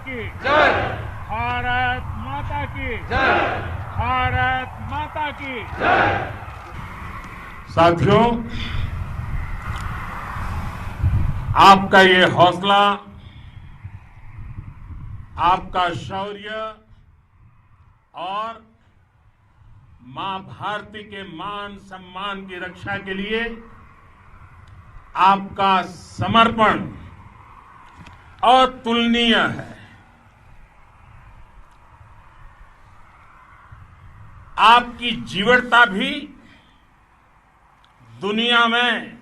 की जय। भारत माता की जय। भारत माता की जय। साथियों, आपका ये हौसला, आपका शौर्य और मां भारती के मान सम्मान की रक्षा के लिए आपका समर्पण अतुलनीय है। आपकी जीवटता भी दुनिया में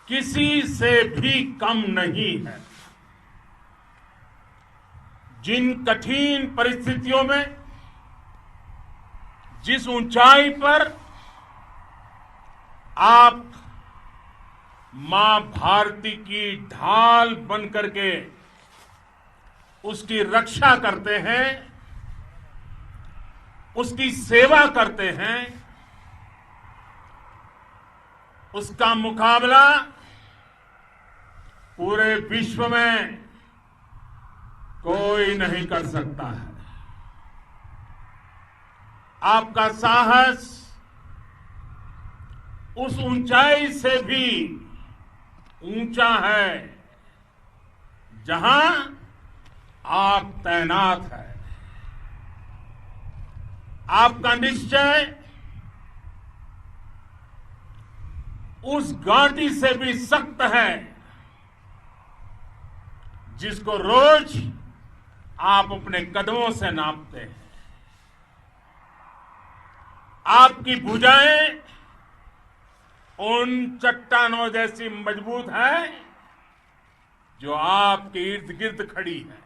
किसी से भी कम नहीं है। जिन कठिन परिस्थितियों में, जिस ऊंचाई पर आप मां भारती की ढाल बन करके उसकी रक्षा करते हैं, उसकी सेवा करते हैं, उसका मुकाबला पूरे विश्व में कोई नहीं कर सकता है। आपका साहस उस ऊंचाई से भी ऊंचा है जहां आप तैनात हैं। आपका निश्चय उस घाटी से भी सख्त है जिसको रोज आप अपने कदमों से नापते हैं। आपकी भुजाएं उन चट्टानों जैसी मजबूत है जो आपके इर्द गिर्द खड़ी है।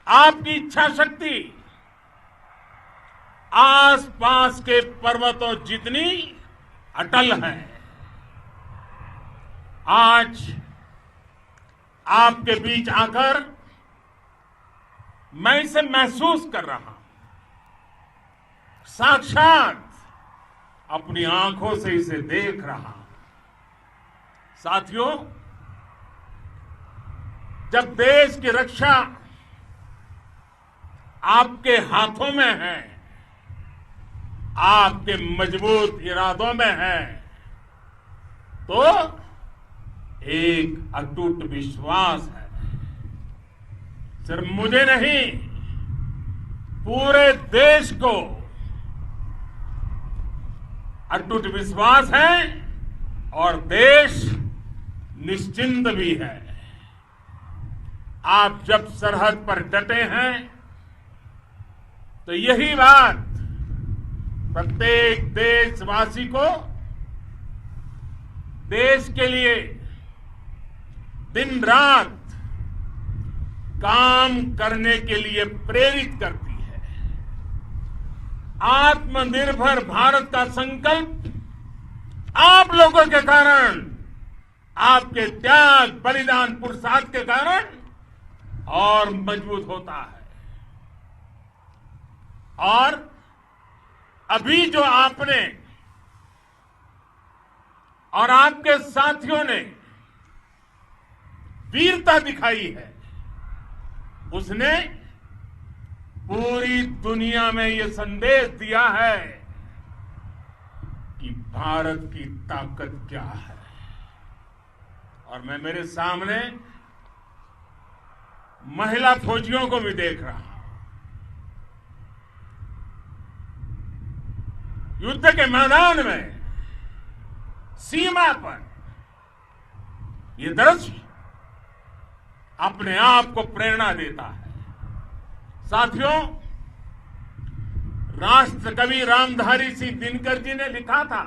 आपकी इच्छा शक्ति आसपास के पर्वतों जितनी अटल है। आज आपके बीच आकर मैं इसे महसूस कर रहा हूं, साक्षात अपनी आंखों से इसे देख रहा हूं। साथियों, जब देश की रक्षा आपके हाथों में है, आपके मजबूत इरादों में है, तो एक अटूट विश्वास है। सिर्फ मुझे नहीं, पूरे देश को अटूट विश्वास है और देश निश्चिंत भी है। आप जब सरहद पर डटे हैं तो यही बात प्रत्येक देशवासी को देश के लिए दिन रात काम करने के लिए प्रेरित करती है। आत्मनिर्भर भारत का संकल्प आप लोगों के कारण, आपके त्याग, बलिदान, पुरुषार्थ के कारण और मजबूत होता है। और अभी जो आपने और आपके साथियों ने वीरता दिखाई है, उसने पूरी दुनिया में यह संदेश दिया है कि भारत की ताकत क्या है। और मैं मेरे सामने महिला फौजियों को भी देख रहा हूं। युद्ध के मैदान में, सीमा पर यह दृश्य अपने आप को प्रेरणा देता है। साथियों, राष्ट्र कवि रामधारी सिंह दिनकर जी ने लिखा था,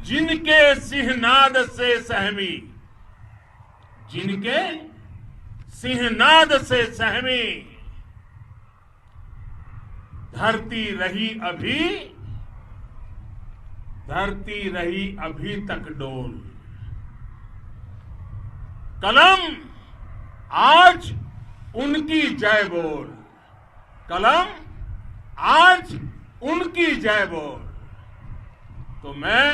जिनके सिंहनाद से सहमी, जिनके सिंहनाद से सहमी, धरती रही अभी तक डोल। कलम आज उनकी जय बोल, कलम आज उनकी जय बोल। तो मैं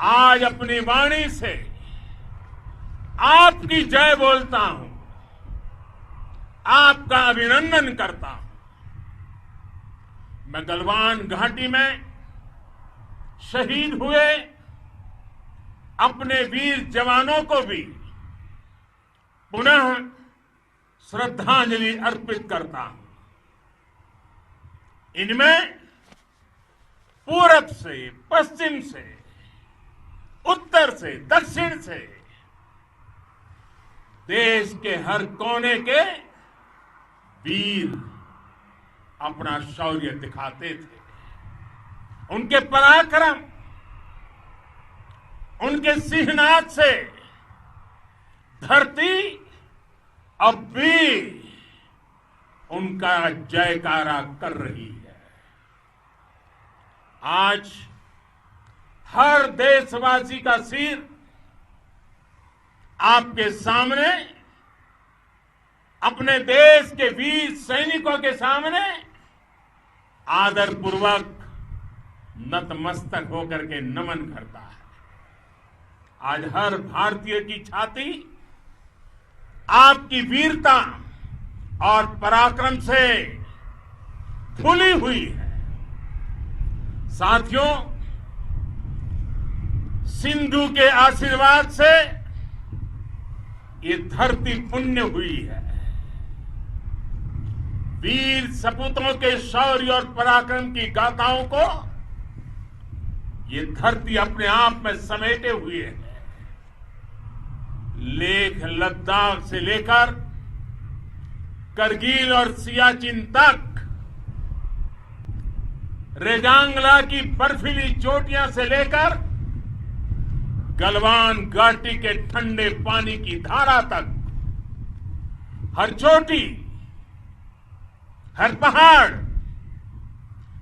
आज अपनी वाणी से आपकी जय बोलता हूं, आपका अभिनंदन करता हूं। मैं गलवान घाटी में शहीद हुए अपने वीर जवानों को भी पुनः श्रद्धांजलि अर्पित करता हूं। इनमें पूरब से, पश्चिम से, उत्तर से, दक्षिण से देश के हर कोने के वीर अपना शौर्य दिखाते थे। उनके पराक्रम, उनके सिंहनाद से धरती अब भी उनका जयकारा कर रही है। आज हर देशवासी का सिर आपके सामने, अपने देश के वीर सैनिकों के सामने आदरपूर्वक नतमस्तक होकर के नमन करता है। आज हर भारतीय की छाती आपकी वीरता और पराक्रम से फूली हुई है। साथियों, सिंधु के आशीर्वाद से ये धरती पुण्य हुई है। वीर सपूतों के शौर्य और पराक्रम की गाथाओं को ये धरती अपने आप में समेटे हुए है। लेह लद्दाख से लेकर करगिल और सियाचिन तक, रेजांगला की बर्फीली चोटियां से लेकर गलवान घाटी के ठंडे पानी की धारा तक, हर चोटी, हर पहाड़,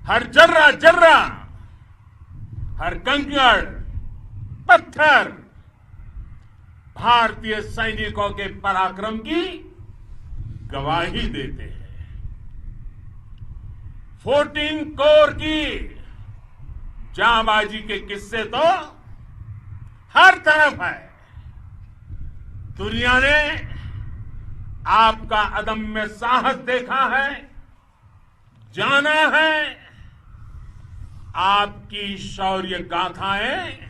हर जर्रा जर्रा, हर कंकड़ पत्थर भारतीय सैनिकों के पराक्रम की गवाही देते हैं। 14 कोर की जांबाजी के किस्से तो हर तरफ है। दुनिया ने आपका अदम्य साहस देखा है, जाना है। आपकी शौर्य गाथाएं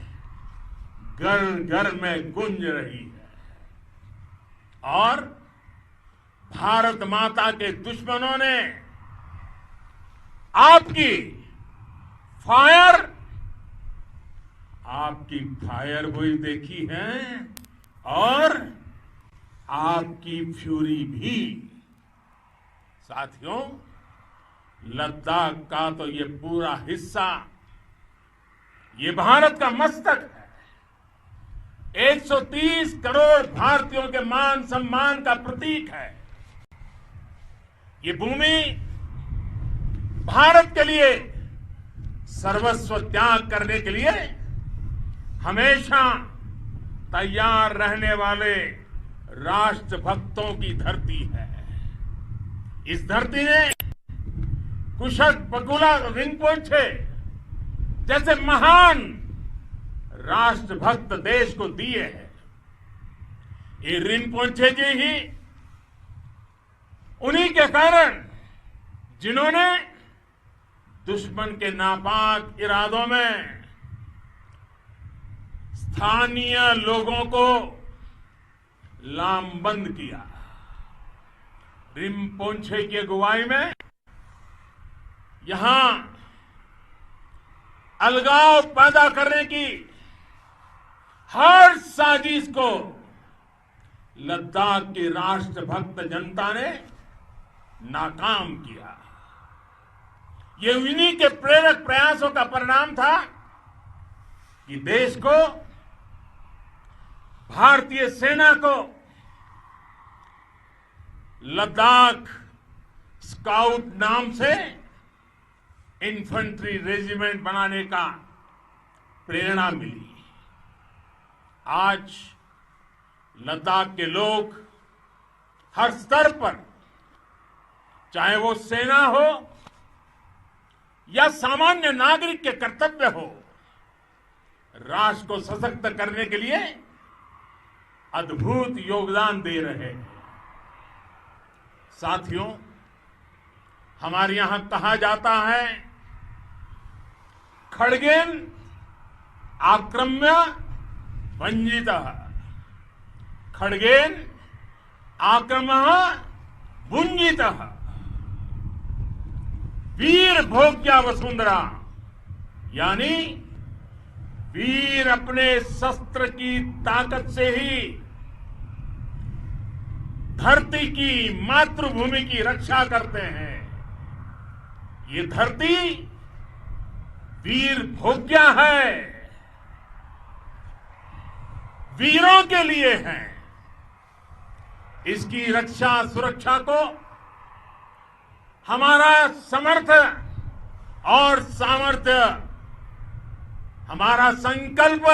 घर घर में गूंज रही है और भारत माता के दुश्मनों ने आपकी फायर हुई देखी है और आपकी फ्यूरी भी। साथियों, लद्दाख का तो ये पूरा हिस्सा ये भारत का मस्तक है। 130 करोड़ भारतीयों के मान सम्मान का प्रतीक है। ये भूमि भारत के लिए सर्वस्व त्याग करने के लिए हमेशा तैयार रहने वाले राष्ट्रभक्तों की धरती है। इस धरती ने कुशक बकुला रिंपोचे जैसे महान राष्ट्रभक्त देश को दिए हैं। ये रिंपोचे जी ही उन्हीं के कारण जिन्होंने दुश्मन के नापाक इरादों में स्थानीय लोगों को लामबंद किया। रिंपोचे की अगुवाई में यहां अलगाव पैदा करने की हर साजिश को लद्दाख की राष्ट्रभक्त जनता ने नाकाम किया। ये उन्हीं के प्रेरक प्रयासों का परिणाम था कि देश को, भारतीय सेना को लद्दाख स्काउट नाम से इन्फेंट्री रेजिमेंट बनाने का प्रेरणा मिली। आज लद्दाख के लोग हर स्तर पर, चाहे वो सेना हो या सामान्य नागरिक के कर्तव्य हो, राष्ट्र को सशक्त करने के लिए अद्भुत योगदान दे रहे हैं। साथियों, हमारे यहां कहा जाता है, खड्गेन आक्रम्य भंजितः, खड्गेन आक्रम्य भुंजितः, वीर भोग्या वसुंधरा, यानी वीर अपने शस्त्र की ताकत से ही धरती की, मातृभूमि की रक्षा करते हैं। ये धरती वीर भोग्या है, वीरों के लिए है। इसकी रक्षा सुरक्षा को हमारा समर्थ और सामर्थ्य, हमारा संकल्प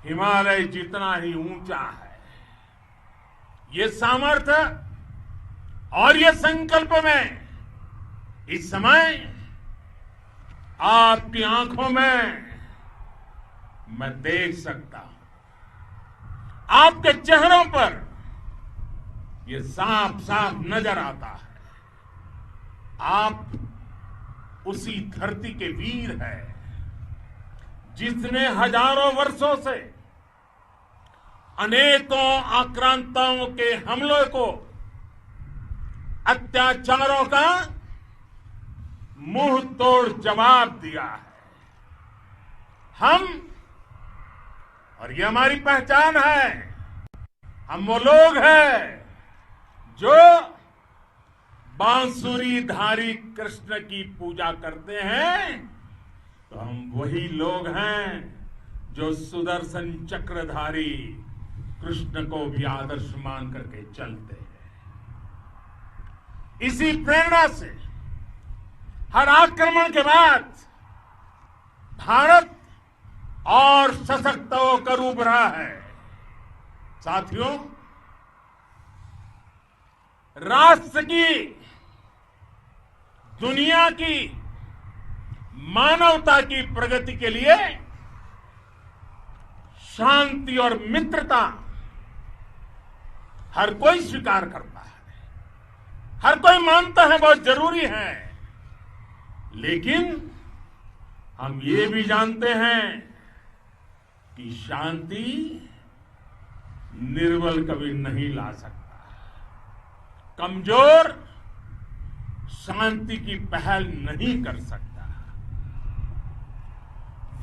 हिमालय जितना ही ऊंचा है। ये सामर्थ्य और ये संकल्प में इस समय आपकी आंखों में मैं देख सकता हूं, आपके चेहरों पर ये साफ साफ नजर आता है। आप उसी धरती के वीर हैं जिसने हजारों वर्षों से अनेकों आक्रांताओं के हमलों को, अत्याचारों का मुंह तोड़ जवाब दिया है। हम, और ये हमारी पहचान है, हम वो लोग हैं जो बांसुरीधारी कृष्ण की पूजा करते हैं, तो हम वही लोग हैं जो सुदर्शन चक्रधारी कृष्ण को भी आदर्श मान करके चलते हैं। इसी प्रेरणा से हर आक्रमण के बाद भारत और सशक्त होकर उभरा है। साथियों, राष्ट्र की, दुनिया की, मानवता की प्रगति के लिए शांति और मित्रता हर कोई स्वीकार करता है, हर कोई मानता है बहुत जरूरी है। लेकिन हम ये भी जानते हैं कि शांति निर्बल कभी नहीं ला सकता। कमजोर शांति की पहल नहीं कर सकता।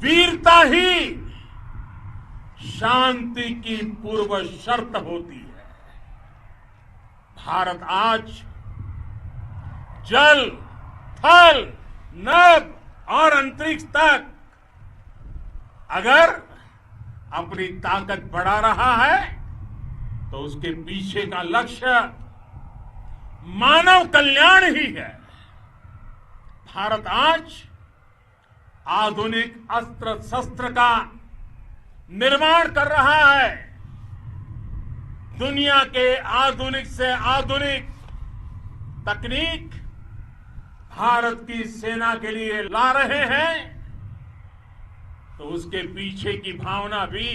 वीरता ही शांति की पूर्व शर्त होती है। भारत आज जल, थल, नभ और अंतरिक्ष तक अगर अपनी ताकत बढ़ा रहा है तो उसके पीछे का लक्ष्य मानव कल्याण ही है। भारत आज आधुनिक अस्त्र शस्त्र का निर्माण कर रहा है। दुनिया के आधुनिक से आधुनिक तकनीक भारत की सेना के लिए ला रहे हैं, तो उसके पीछे की भावना भी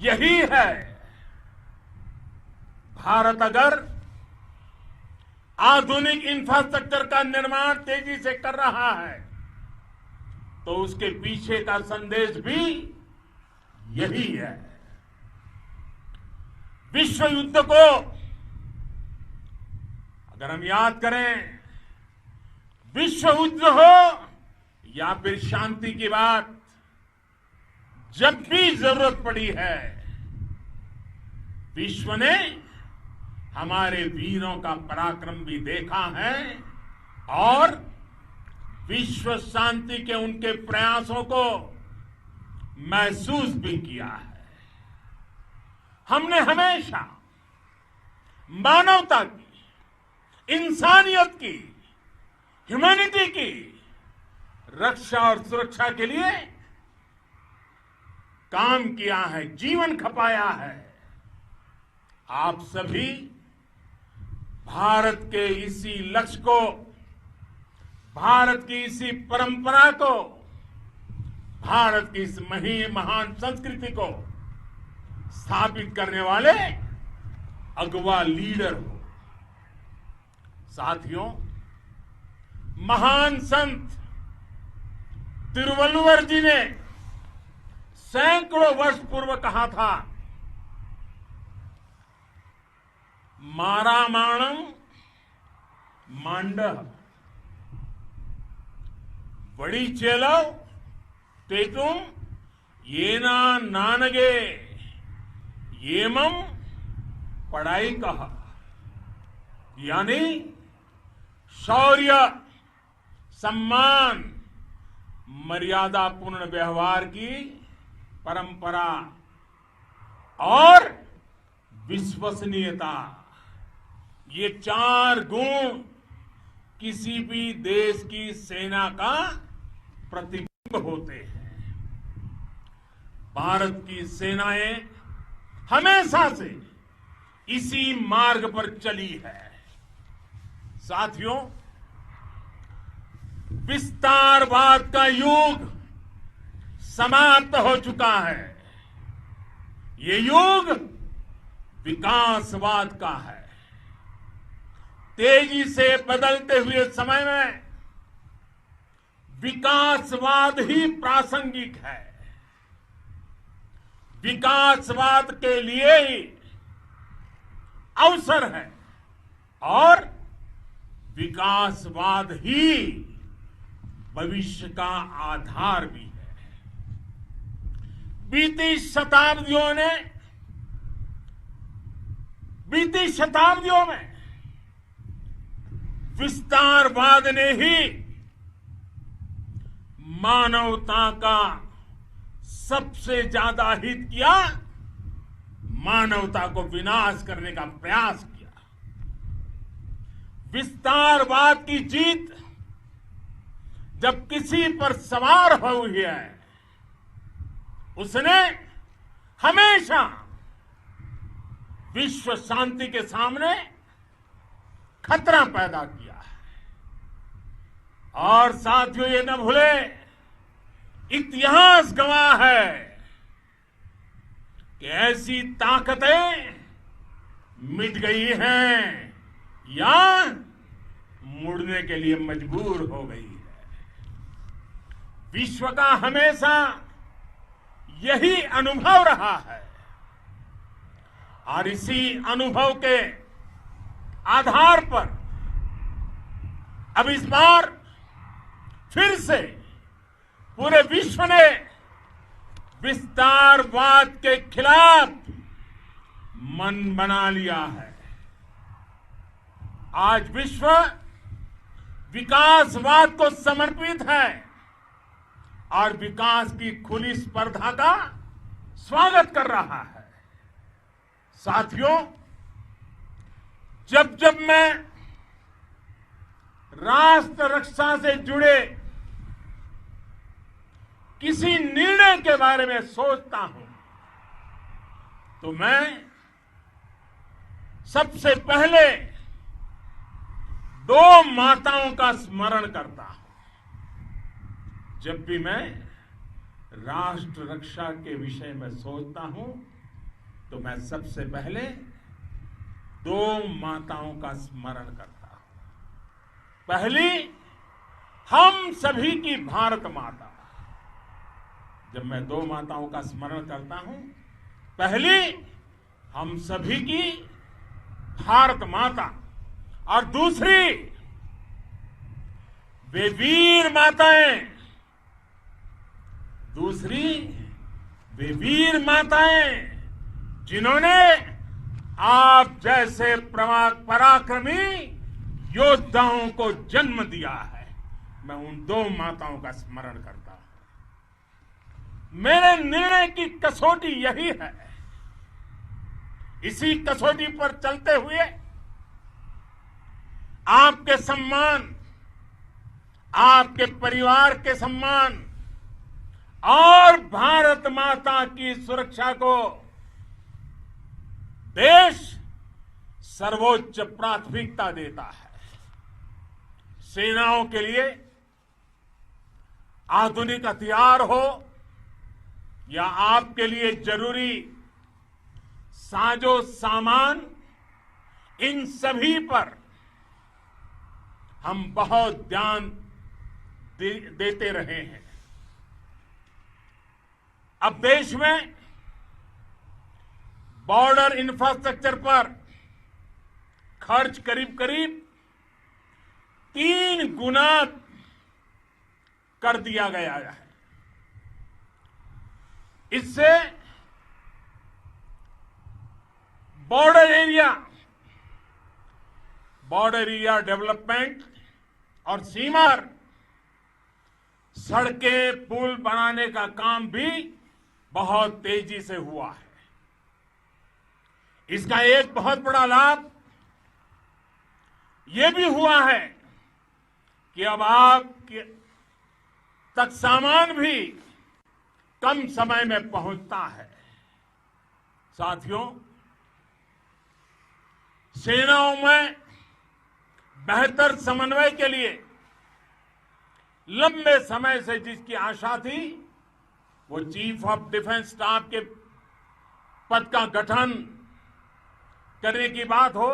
यही है। भारत अगर आधुनिक इंफ्रास्ट्रक्चर का निर्माण तेजी से कर रहा है तो उसके पीछे का संदेश भी यही है। विश्व युद्ध को अगर हम याद करें, विश्व युद्ध हो या फिर शांति की बात, जब भी जरूरत पड़ी है विश्व ने हमारे वीरों का पराक्रम भी देखा है और विश्व शांति के उनके प्रयासों को महसूस भी किया है। हमने हमेशा मानवता की, इंसानियत की, ह्यूमैनिटी की रक्षा और सुरक्षा के लिए काम किया है, जीवन खपाया है। आप सभी भारत के इसी लक्ष्य को, भारत की इसी परंपरा को, भारत की इस महान संस्कृति को स्थापित करने वाले अगवा लीडर हो। साथियों, महान संत तिरुवल्लुवर जी ने सैकड़ों वर्ष पूर्व कहा था, मारामाणम मांडह वड़ी चेलव तेतुम येना नानगे येमम पढ़ाई कहा। यानी शौर्य, सम्मान, मर्यादा पूर्ण व्यवहार की परंपरा और विश्वसनीयता, ये 4 गुण किसी भी देश की सेना का प्रतिबिंब होते हैं। भारत की सेनाएं हमेशा से इसी मार्ग पर चली है। साथियों, विस्तारवाद का युग समाप्त हो चुका है। ये युग विकासवाद का है। तेजी से बदलते हुए समय में विकासवाद ही प्रासंगिक है। विकासवाद के लिए ही अवसर है और विकासवाद ही भविष्य का आधार भी है। बीती शताब्दियों में विस्तारवाद ने ही मानवता का सबसे ज्यादा हित किया, मानवता को विनाश करने का प्रयास किया। विस्तारवाद की जीत जब किसी पर सवार हुई है, उसने हमेशा विश्व शांति के सामने खतरा पैदा किया है। और साथियों, ये न भूले, इतिहास गवाह है कि ऐसी ताकतें मिट गई हैं या मुड़ने के लिए मजबूर हो गई है। विश्व का हमेशा यही अनुभव रहा है और इसी अनुभव के आधार पर अब इस बार फिर से पूरे विश्व ने विस्तारवाद के खिलाफ मन बना लिया है। आज विश्व विकासवाद को समर्पित है और विकास की खुली स्पर्धा का स्वागत कर रहा है। साथियों, जब जब मैं राष्ट्र रक्षा से जुड़े किसी निर्णय के बारे में सोचता हूं तो मैं सबसे पहले 2 माताओं का स्मरण करता हूं। जब भी मैं राष्ट्र रक्षा के विषय में सोचता हूं तो मैं सबसे पहले 2 माताओं का स्मरण करता हूं। पहली, हम सभी की भारत माता। जब मैं 2 माताओं का स्मरण करता हूं, पहली हम सभी की भारत माता और दूसरी वे वीर माताएं, जिन्होंने आप जैसे पराक्रमी योद्धाओं को जन्म दिया है। मैं उन 2 माताओं का स्मरण करता हूं। मेरे निर्णय की कसौटी यही है। इसी कसौटी पर चलते हुए आपके सम्मान, आपके परिवार के सम्मान और भारत माता की सुरक्षा को देश सर्वोच्च प्राथमिकता देता है। सेनाओं के लिए आधुनिक हथियार हो या आपके लिए जरूरी साजो सामान, इन सभी पर हम बहुत ध्यान देते रहे हैं। अब देश में बॉर्डर इंफ्रास्ट्रक्चर पर खर्च करीब करीब 3 गुना कर दिया गया है। इससे बॉर्डर एरिया डेवलपमेंट और सीमा सड़कें पुल बनाने का काम भी बहुत तेजी से हुआ है। इसका एक बहुत बड़ा लाभ यह भी हुआ है कि अब आप तक सामान भी कम समय में पहुंचता है। साथियों, सेनाओं में बेहतर समन्वय के लिए लंबे समय से जिसकी आशा थी, वो चीफ ऑफ डिफेंस स्टाफ के पद का गठन करने की बात हो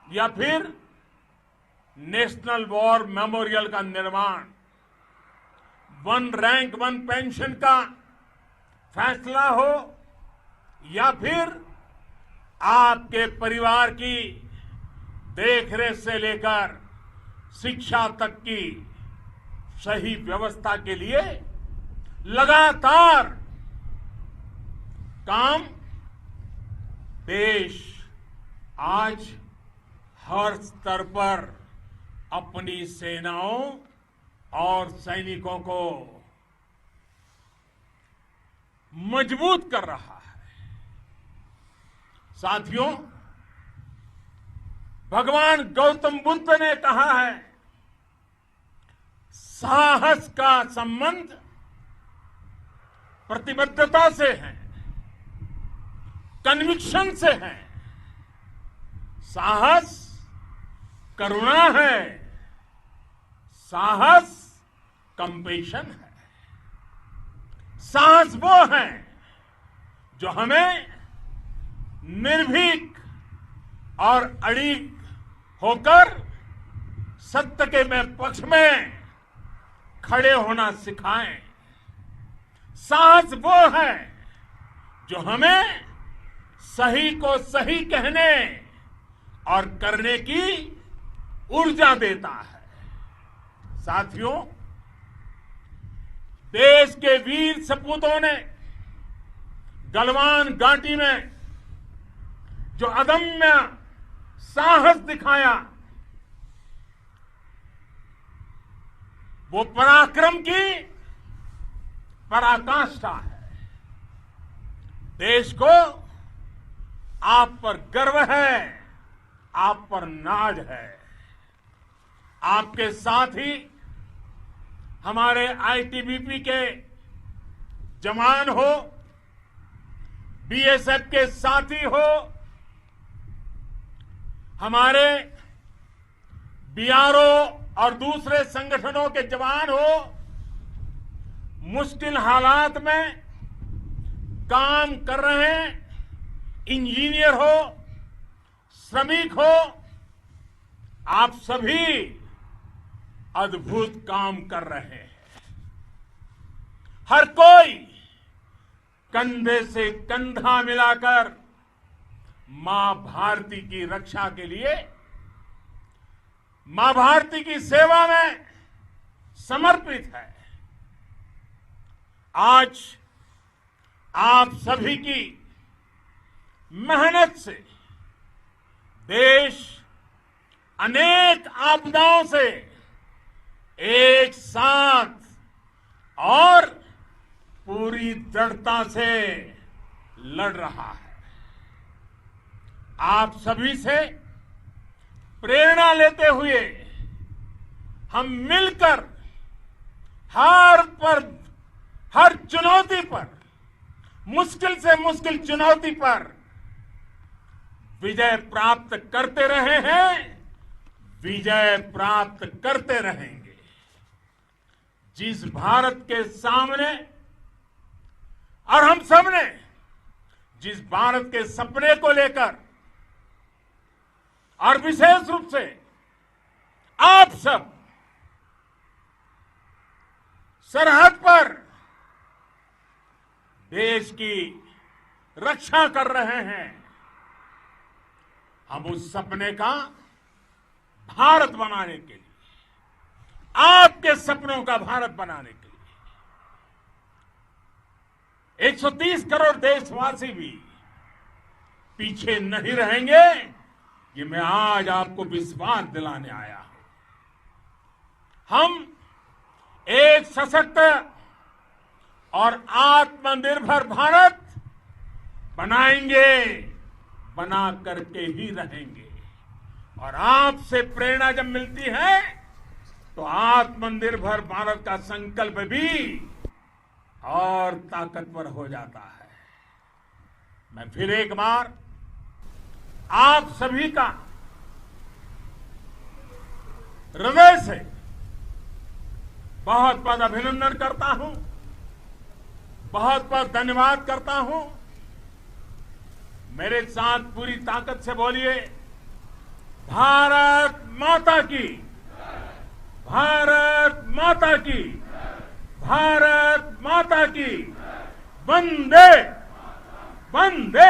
या फिर नेशनल वॉर मेमोरियल का निर्माण, 1 रैंक 1 पेंशन का फैसला हो या फिर आपके परिवार की देखरेख से लेकर शिक्षा तक की सही व्यवस्था के लिए लगातार काम, देश आज हर स्तर पर अपनी सेनाओं और सैनिकों को मजबूत कर रहा है। साथियों, भगवान गौतम बुद्ध ने कहा है, साहस का संबंध प्रतिबद्धता से है, कन्विक्शन से है। साहस करुणा है, साहस कंपेशन है। साहस वो है जो हमें निर्भीक और अड़िग होकर सत्य के पक्ष में खड़े होना सिखाएं। साहस वो है जो हमें सही को सही कहने और करने की ऊर्जा देता है। साथियों, देश के वीर सपूतों ने गलवान घाटी में जो अदम्य साहस दिखाया, वो पराक्रम की पराकाष्ठा है। देश को आप पर गर्व है, आप पर नाज है। आपके साथ ही हमारे आईटीबीपी के जवान हो, बीएसएफ के साथी हो, हमारे बीआरओ और दूसरे संगठनों के जवान हो, मुश्किल हालात में काम कर रहे हैं, इंजीनियर हो, श्रमिक हो, आप सभी अद्भुत काम कर रहे हैं। हर कोई कंधे से कंधा मिलाकर मां भारती की रक्षा के लिए, मां भारती की सेवा में समर्पित है। आज आप सभी की मेहनत से देश अनेक आपदाओं से एक साथ और पूरी दृढ़ता से लड़ रहा है। आप सभी से प्रेरणा लेते हुए हम मिलकर हर चुनौती पर, मुश्किल से मुश्किल चुनौती पर विजय प्राप्त करते रहे हैं, विजय प्राप्त करते रहेंगे। जिस भारत के सामने और हम सबने जिस भारत के सपने को लेकर और विशेष रूप से आप सब सरहद पर देश की रक्षा कर रहे हैं, हम उस सपने का भारत बनाने के लिए, आपके सपनों का भारत बनाने के लिए 130 करोड़ देशवासी भी पीछे नहीं रहेंगे, ये मैं आज आपको विश्वास दिलाने आया हूं। हम एक सशक्त और आत्मनिर्भर भारत बनाएंगे, बना करके ही रहेंगे। और आपसे प्रेरणा जब मिलती है तो आत्मनिर्भर भारत का संकल्प भी और ताकतवर हो जाता है। मैं फिर एक बार आप सभी का हृदय से बहुत बहुत अभिनंदन करता हूं, बहुत बहुत धन्यवाद करता हूं। मेरे साथ पूरी ताकत से बोलिए, भारत माता की, भारत माता की, भारत माता की, वंदे वंदे।